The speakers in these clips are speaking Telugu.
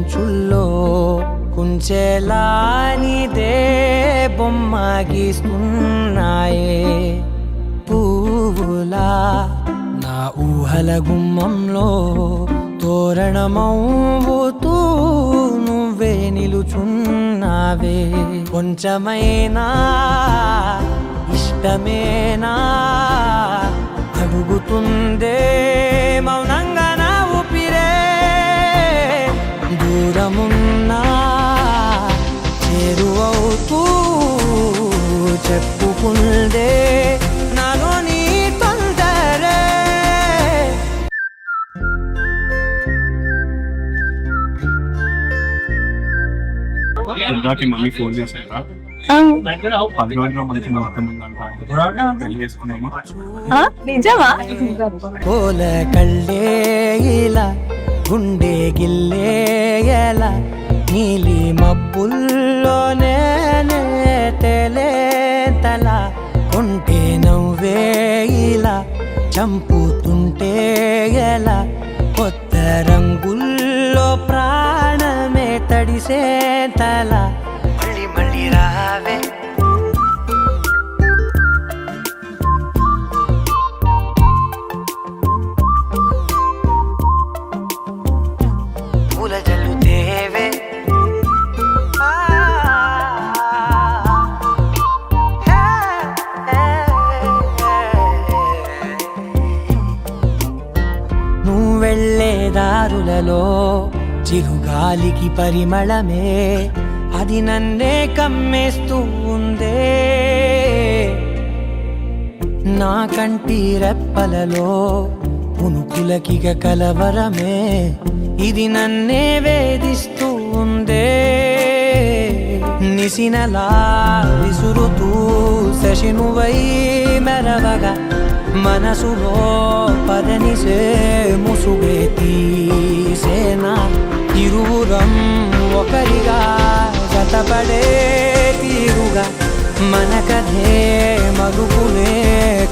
అంచుల్లో కుంచెలా నీదే బొమ్మ గీస్తున్నాయే పువ్వులా నా ఊహల గుమ్మంలో తోరణమవుతూ నువ్వే నిలుచున్నావే కొంచెమైనా ఇష్టమేనా అడుగుతుందే మౌనంగా నా ఊపిరే దూరమున్నా చేరువవుతూ చెప్పుకుందే నాలో నీ తొందరే ఇందాక మమ్మీ ఫోన్ చేశారా 10 రోజుల్లో మనకి మొత్తం పెళ్లి చేసుకున్నామా నిజమా? పోల కళ్ళేల గుండె గిల్లేయల నీలి మబ్బుల్లోనే తల కొంటే నవ్వేల చంపుతుంటే ఎలా కొత్త రంగుల్లో ప్రాణమే తడిసే తల మళ్ళీ మళ్ళీ రావే పూల జల్లుతేవే నువ్వు వెళ్ళే దారులలో చిరుగాలికి పరిమళమే అది నన్నే కమ్మేస్తూ ఉందే నా కంటి రెప్పలలో పునుకులకిగ కలవరమే ఇది నన్నే వేధిస్తూ ఉందే నిసినలా విసురుతూ శశినువై మెరవగా మనసులో పదనిసే ముసుగే తీసేనా ఇరువురం ఒకరిగా జతపడే తీరుగా మన కథే మలుపునే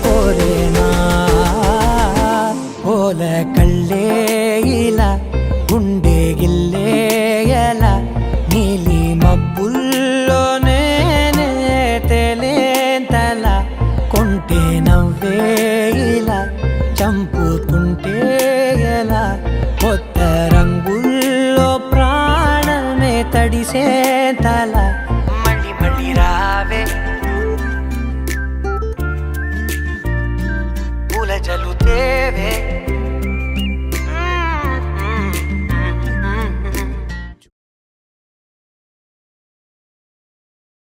కోరేనా